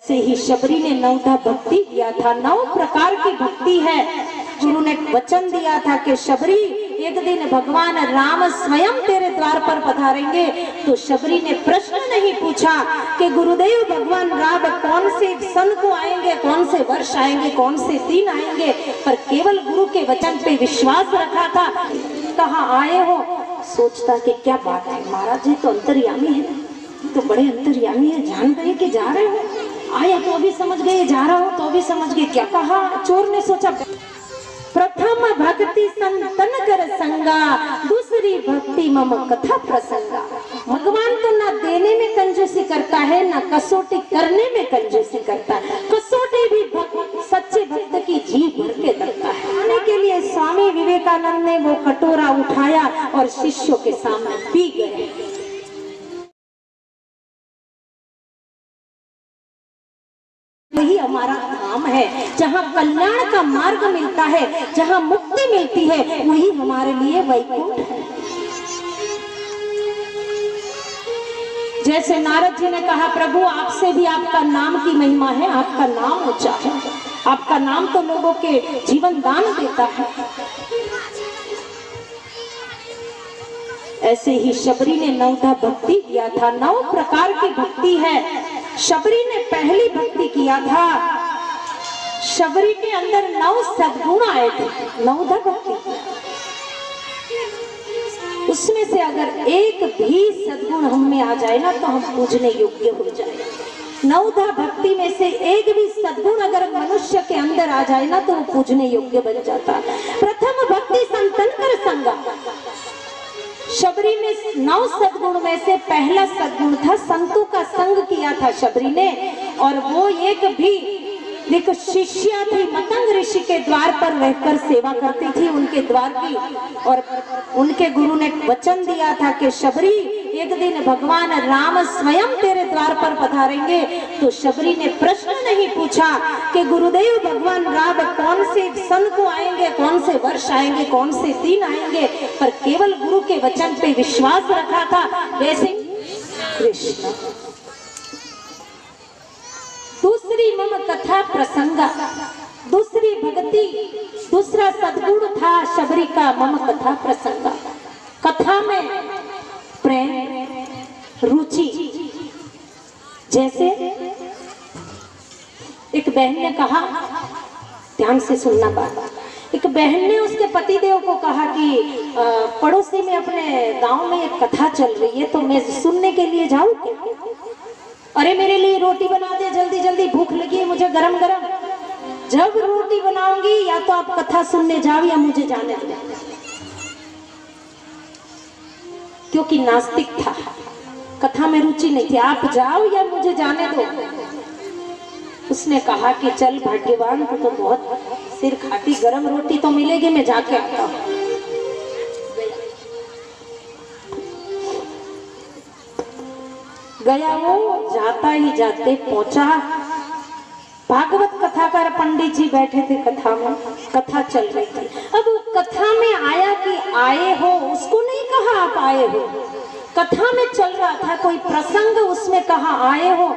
से ही शबरी ने नवधा भक्ति किया था। 9 प्रकार की भक्ति है। गुरु ने वचन दिया था कि शबरी एक दिन भगवान राम स्वयं तेरे द्वार पर पधारेंगे। तो शबरी ने प्रश्न नहीं पूछा कि गुरुदेव भगवान राम कौन से सन को आएंगे, कौन से वर्ष आएंगे, कौन से दिन आएंगे, पर केवल गुरु के वचन पे विश्वास रखा था। कहाँ आए हो? सोचता कि क्या बात है, महाराज जी तो अंतर्यामी है, तो बड़े अंतर्यामी है, जान गए कि जा रहे हो, आया तो अभी समझ गए, जा रहा हो तो अभी समझ गए। क्या कहा? चोर ने सोचा प्रथम भक्ति संतन कर संगा, दूसरी भक्ति मम कथा प्रसंगा। भगवान तो ना देने में कंजूसी करता है, ना कसौटी करने में कंजूसी करता है। कसौटी भी सच्चे भक्त की जी भर के करता है। आने के लिए स्वामी विवेकानंद ने वो कटोरा उठाया और शिष्यों के सामने पी गए। यही हमारा धाम है, जहाँ कल्याण का मार्ग मिलता है, जहाँ मुक्ति मिलती है, वही हमारे लिए वैकुंठ है। जैसे नारद जी ने कहा, प्रभु आपसे भी आपका नाम की महिमा है, आपका नाम ऊंचा है, आपका नाम तो लोगों के जीवन दान देता है। ऐसे ही शबरी ने नवधा भक्ति किया था। 9 प्रकार की भक्ति है। शबरी ने पहली भक्ति किया था। शबरी के अंदर 9 सद्गुण आए थे। नवधा भक्ति, उसमें से अगर एक भी सद्गुण हम में आ जाए ना तो हम पूजने योग्य हो जाए। नवधा भक्ति में से एक भी सद्गुण अगर मनुष्य के अंदर आ जाए ना तो वो पूजने योग्य बन जाता। प्रथम भक्ति संतन कर संगा। शबरी ने 9 सद्गुण में से पहला सद्गुण था संतों का संग किया था शबरी ने। और वो एक भी देखो शिष्या थी, मतंग ऋषि के द्वार पर रहकर सेवा करती थी, उनके द्वार की। और उनके गुरु ने वचन दिया था कि शबरी एक दिन भगवान राम स्वयं तेरे द्वार पर पधारेंगे। तो शबरी ने प्रश्न नहीं पूछा कि गुरुदेव भगवान राम कौन से सन को आएंगे, कौन से वर्ष आएंगे, कौन से दिन आएंगे, पर केवल गुरु के वचन पे विश्वास रखा था। वैसे कृष्ण दूसरी मम कथा प्रसंगा, दूसरी भक्ति, दूसरा सद्गुण था शबरी का मम कथा प्रसंगा। कथा में प्रेम, रुचि। जैसे एक बहन ने कहा, ध्यान से सुनना बात, एक बहन ने उसके पतिदेव को कहा कि पड़ोसी में अपने गांव में एक कथा चल रही है, तो मैं सुनने के लिए जाऊं क्या? अरे मेरे लिए रोटी बना दे, जल्दी जल्दी, भूख लगी है मुझे गरम गरम। जब रोटी बनाऊंगी या तो आप कथा सुनने जाओ या मुझे जाने दो, क्योंकि नास्तिक था, कथा में रुचि नहीं थी। आप जाओ या मुझे जाने दो। उसने कहा कि चल भाग्यवान, तो बहुत सिर खाती, गरम रोटी तो मिलेगी, मैं जाके आता हूँ। गया वो, जाता ही जाते पहुंचा, भागवत कथाकार पंडित जी बैठे थे कथा में, कथा चल रही थी। अब कथा में आया कि आए हो, उसको नहीं कहा आप आए हो, कथा में चल रहा था कोई प्रसंग, उसमें कहा आए हो।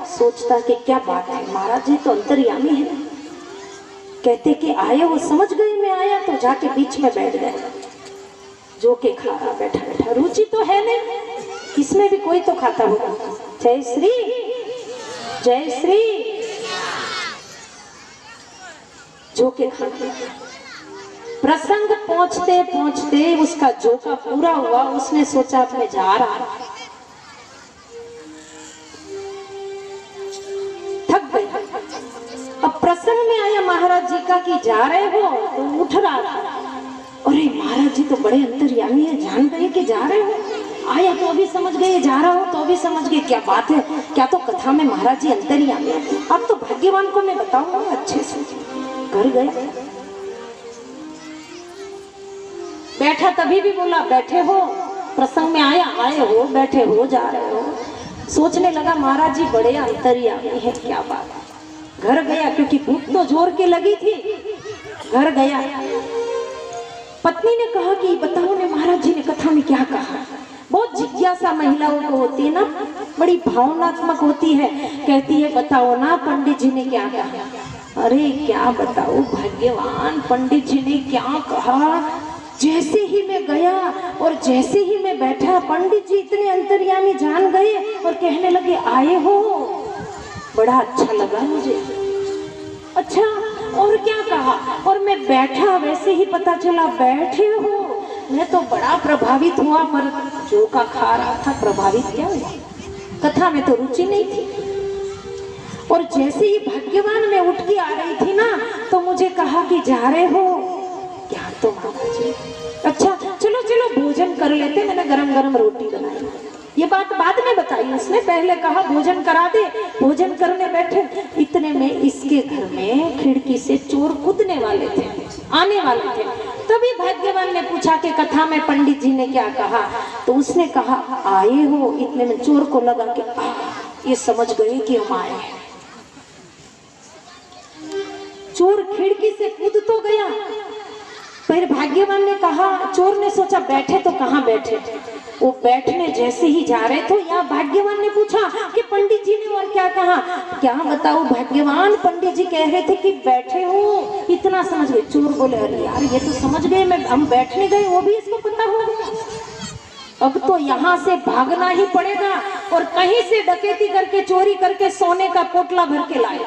सोचता कि क्या बात है, महाराज जी तो अंतर्यामी है, कहते कि आए हो, समझ गए मैं आया, तो जाके बीच में बैठ गए, जो के खा रहा बैठा बैठा। रुचि तो है नहीं, इसमें भी कोई तो खाता होगा। जय श्री, जय श्री, जो के खाते। प्रसंग पहुंचते पहुंचते उसका जोका पूरा हुआ, उसने सोचा अब मैं जा रहा, थक गई। अब प्रसंग में आया महाराज जी का कि जा रहे हो, तो उठ रहा था। अरे महाराज जी तो बड़े अंतर्यामी है, जान गए कि जा रहे हो, आया तो अभी समझ गए, जा रहा हो तो अभी समझ गए। क्या बात है, क्या तो कथा में महाराज जी अंतर्यामी है। अब तो भाग्यवान को मैं बताऊंगा अच्छे से। घर गए, बैठा, तभी भी बोला बैठे हो, प्रसंग में आया, आए हो, बैठे हो, जा रहे हो। सोचने लगा महाराज जी बड़े अंतर्यामी है, क्या बात है। घर गया, क्योंकि भूख तो जोर के लगी थी। घर गया, पत्नी ने कहा कि बताओ ने महाराज जी ने कथा में क्या कहा। बहुत जिज्ञासा महिलाओं को होती है ना, बड़ी भावनात्मक होती है। कहती है बताओ ना पंडित जी ने क्या कहा। अरे क्या बताओ भाग्यवान पंडित जी ने क्या कहा। जैसे ही मैं गया और जैसे ही मैं बैठा, पंडित जी इतने अंतर्यामी जान गए और कहने लगे आए हो, बड़ा अच्छा लगा मुझे। अच्छा और क्या कहा। और मैं बैठा, वैसे ही पता चला बैठे हो। मैं तो बड़ा प्रभावित हुआ, पर जो का खा रहा था प्रभावित क्या हुआ, कथा में तो रुचि नहीं थी। और जैसे ही भाग्यवान में उठ के आ रही थी ना, तो मुझे कहा कि जा रहे हो क्या। तो महाराज अच्छा चलो चलो भोजन कर लेते, मैंने गरम गरम रोटी बनाई। ये बात बाद में बताई उसने, पहले कहा भोजन करा दे। भोजन करने बैठे, इतने में इसके घर में खिड़की से चोर कूदने वाले थे, आने वाले थे। तभी भाग्यवान ने पूछा कि कथा में पंडित जी ने क्या कहा। तो उसने कहा आए हो। इतने में चोर को लगा कि ये समझ गए कि हम आए हैं। चोर खिड़की से कूद तो गया, पर भाग्यवान ने कहा, चोर ने सोचा बैठे तो कहाँ बैठे। वो बैठने जैसे ही जा रहे थे, यहाँ भाग्यवान ने पूछा कि पंडित जी ने और क्या कहा। क्या बताओ भाग्यवान, पंडित जी कह रहे थे कि बैठे हो, इतना समझ गए। चोर बोले अरे यार ये तो समझ गए, मैं हम बैठने गए वो भी इसको पता हो गया। अब तो यहाँ से भागना ही पड़ेगा। और कहीं से डकैती करके चोरी करके सोने का पोटला भर के लाए।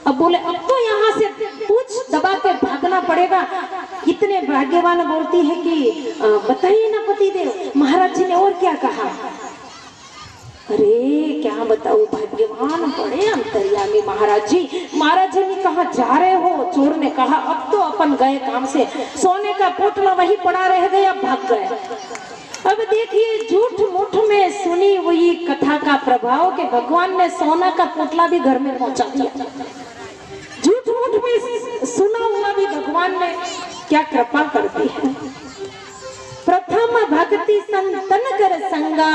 अब बोले अब तो यहाँ से पूछ दबा के भागना पड़ेगा। इतने भाग्यवान बोलती है कि बताइए ना पतिदेव, महाराज जी ने और क्या कहा। अरे क्या बताऊं भाग्यवान, बड़े अंतर्यामी महाराज जी। महाराज जी ने कहा जा रहे हो। चोर ने कहा अब तो अपन गए काम से, सोने का पोटला वही पड़ा रह गया, भाग गए। अब देखिए झूठ मूठ में सुनी हुई कथा का प्रभाव कि भगवान ने सोना का पोटला भी घर में पहुंचा दिया। झूठ मूठ में सुना हुआ भी भगवान ने क्या कृपा करती है। प्रथम भक्ति संतन कर संगा,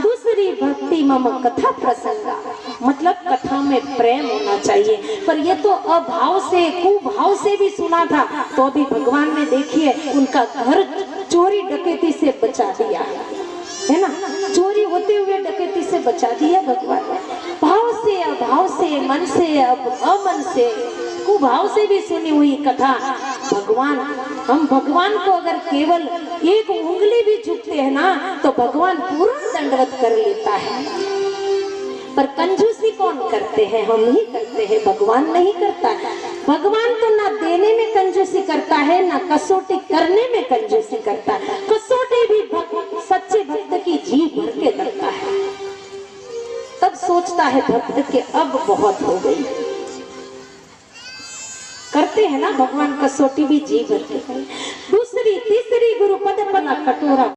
दूसरी भक्ति मम कथा प्रसंगा। मतलब कथा में प्रेम होना चाहिए। पर ये तो अभाव से कुभाव से भी सुना था, तो अभी भगवान ने देखिए उनका घर चोरी डकैती से बचा दिया है ना। चोरी होते हुए डकैती से बचा दिया भगवान ने। भाव से अभाव से, मन से अमन से, कुभाव से भी सुनी हुई कथा भगवान, हम भगवान को अगर केवल एक उंगली भी झुकते हैं ना, तो भगवान पूर्ण दंडवत कर लेता है। पर कंजूसी कौन करते हैं, हम ही करते हैं, भगवान नहीं करता। भगवान तो ना देने में कंजूसी करता है, ना कसौटी करने में कंजूसी करता है। कसौटी भी सच्चे भक्त की जी भर के करता है। तब सोचता है भक्त के अब बहुत हो गई। करते हैं ना भगवान कसौटी भी जी भर के। दूसरी तीसरी गुरु पद पना कटोरा